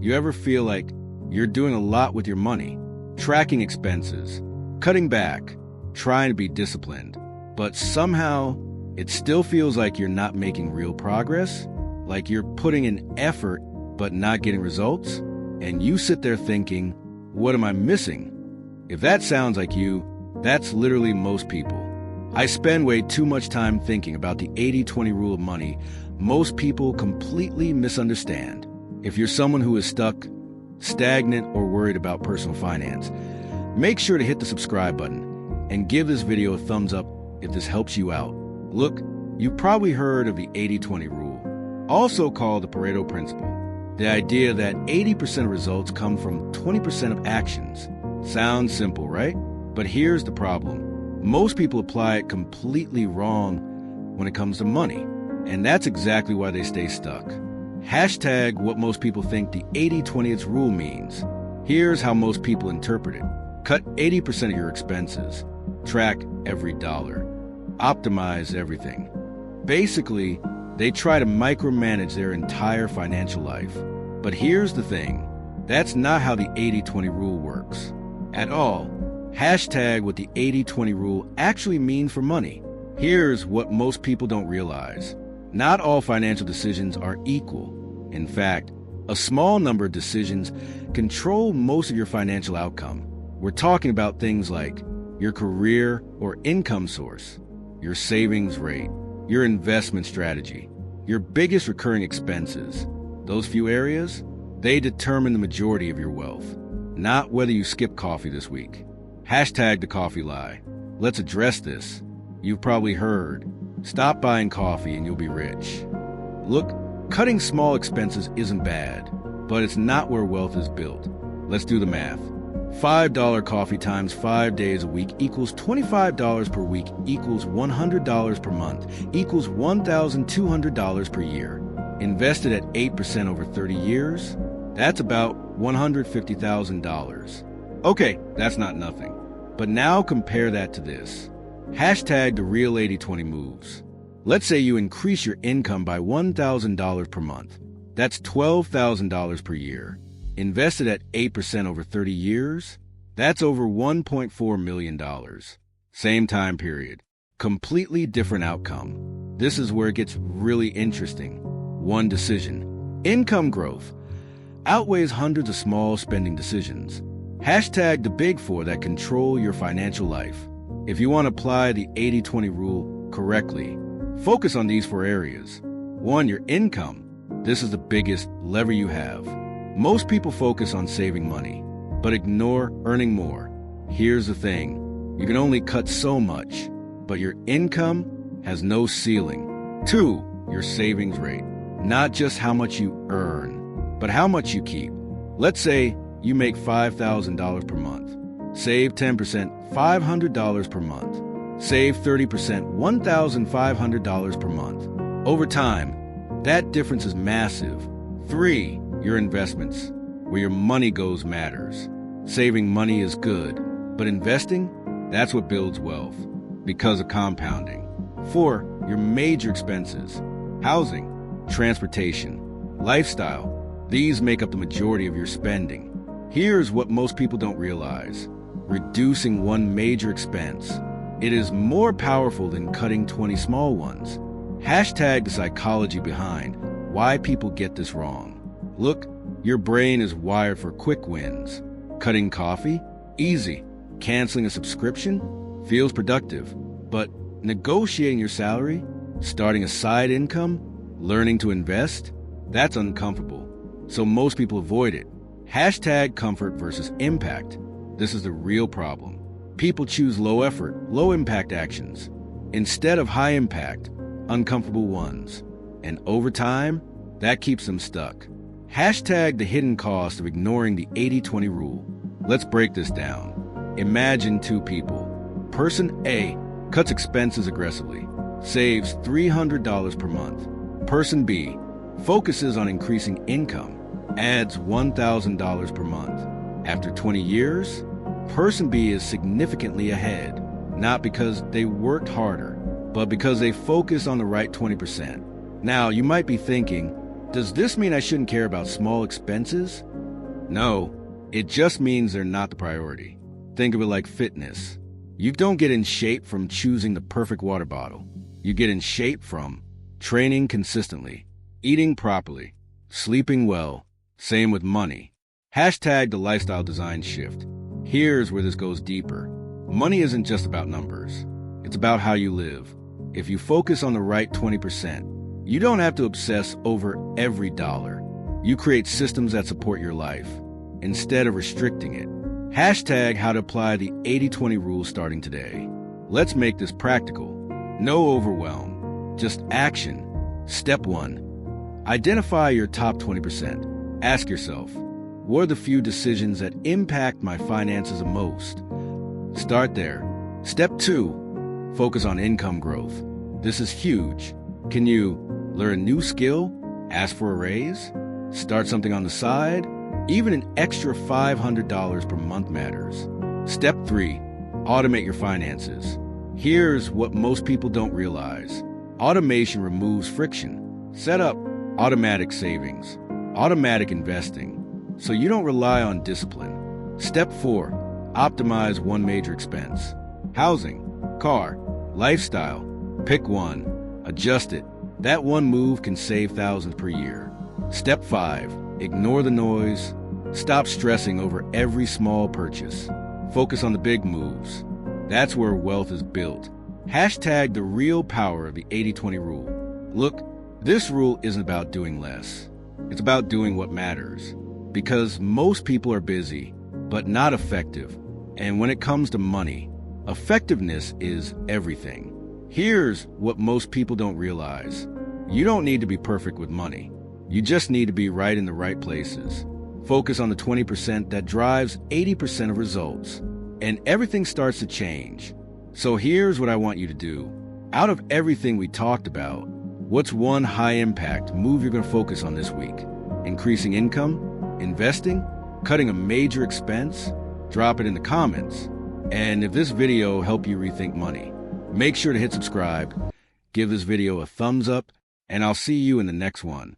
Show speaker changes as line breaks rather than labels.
You ever feel like you're doing a lot with your money, tracking expenses, cutting back, trying to be disciplined, but somehow it still feels like you're not making real progress, like you're putting in effort but not getting results, and you sit there thinking, what am I missing? If that sounds like you, that's literally most people. I spend way too much time thinking about the 80-20 rule of money most people completely misunderstand. If you're someone who is stuck, stagnant, or worried about personal finance, make sure to hit the subscribe button and give this video a thumbs up if this helps you out. Look, you've probably heard of the 80-20 rule, also called the Pareto Principle. The idea that 80% of results come from 20% of actions. Sounds simple, right? But here's the problem. Most people apply it completely wrong when it comes to money, and that's exactly why they stay stuck. Hashtag what most people think the 80-20 rule means. Here's how most people interpret it. Cut 80% of your expenses. Track every dollar. Optimize everything. Basically, they try to micromanage their entire financial life. But here's the thing. That's not how the 80-20 rule works. At all. Hashtag what the 80-20 rule actually means for money. Here's what most people don't realize. Not all financial decisions are equal. In fact, a small number of decisions control most of your financial outcome. We're talking about things like your career or income source, your savings rate, your investment strategy, your biggest recurring expenses. Those few areas, they determine the majority of your wealth, not whether you skip coffee this week. Hashtag the coffee lie. Let's address this. You've probably heard, stop buying coffee and you'll be rich. Look, cutting small expenses isn't bad, but it's not where wealth is built. Let's do the math. $5 coffee times 5 days a week equals $25 per week equals $100 per month equals $1,200 per year. Invested at 8% over 30 years, that's about $150,000. Okay, that's not nothing. But now compare that to this. Hashtag the real 80-20 moves. Let's say you increase your income by $1,000 per month. That's $12,000 per year. Invested at 8% over 30 years, that's over $1.4 million. Same time period. Completely different outcome. This is where it gets really interesting. One decision, income growth, outweighs hundreds of small spending decisions. Hashtag the big four that control your financial life. If you want to apply the 80-20 rule correctly, focus on these 4 areas. 1, your income. This is the biggest lever you have. Most people focus on saving money, but ignore earning more. Here's the thing. You can only cut so much, but your income has no ceiling. 2, your savings rate. Not just how much you earn, but how much you keep. Let's say you make $5,000 per month. Save 10%, $500 per month. Save 30%, $1,500 per month. Over time, that difference is massive. 3, your investments. Where your money goes matters. Saving money is good, but investing, that's what builds wealth because of compounding. 4, your major expenses. Housing, transportation, lifestyle. These make up the majority of your spending. Here's what most people don't realize. Reducing one major expense. It is more powerful than cutting 20 small ones. Hashtag the psychology behind why people get this wrong. Look, your brain is wired for quick wins. Cutting coffee? Easy. Canceling a subscription? Feels productive. But negotiating your salary? Starting a side income? Learning to invest? That's uncomfortable. So most people avoid it. Hashtag comfort versus impact. This is the real problem. People choose low effort, low impact actions instead of high impact, uncomfortable ones. And over time, that keeps them stuck. Hashtag the hidden cost of ignoring the 80-20 rule. Let's break this down. Imagine 2 people. Person A cuts expenses aggressively, saves $300 per month. Person B focuses on increasing income, adds $1,000 per month. After 20 years, person B is significantly ahead, not because they worked harder, but because they focused on the right 20%. Now, you might be thinking, Does this mean I shouldn't care about small expenses? No, it just means they're not the priority. Think of it like fitness. You don't get in shape from choosing the perfect water bottle. You get in shape from training consistently, eating properly, sleeping well. Same with money. Hashtag the lifestyle design shift. Here's where this goes deeper. Money isn't just about numbers. It's about how you live. If you focus on the right 20%, you don't have to obsess over every dollar. You create systems that support your life instead of restricting it. Hashtag how to apply the 80-20 rule starting today. Let's make this practical. No overwhelm, just action. Step 1. Identify your top 20%. Ask yourself, what are the few decisions that impact my finances the most? Start there. Step 2. Focus on income growth. This is huge. Can you learn a new skill? Ask for a raise? Start something on the side? Even an extra $500 per month matters. Step 3. Automate your finances. Here's what most people don't realize. Automation removes friction. Set up automatic savings, automatic investing, so you don't rely on discipline. Step 4. Optimize one major expense. Housing, car, lifestyle. Pick one. Adjust it. That one move can save thousands per year. Step 5. Ignore the noise. Stop stressing over every small purchase. Focus on the big moves. That's where wealth is built. Hashtag the real power of the 80-20 rule. Look, this rule isn't about doing less. It's about doing what matters. Because most people are busy, but not effective. And when it comes to money, effectiveness is everything. Here's what most people don't realize. You don't need to be perfect with money. You just need to be right in the right places. Focus on the 20% that drives 80% of results. And everything starts to change. So here's what I want you to do. Out of everything we talked about, what's one high-impact move you're going to focus on this week? Increasing income? Investing? Cutting a major expense? Drop it in the comments. And if this video helped you rethink money, make sure to hit subscribe, give this video a thumbs up, and I'll see you in the next one.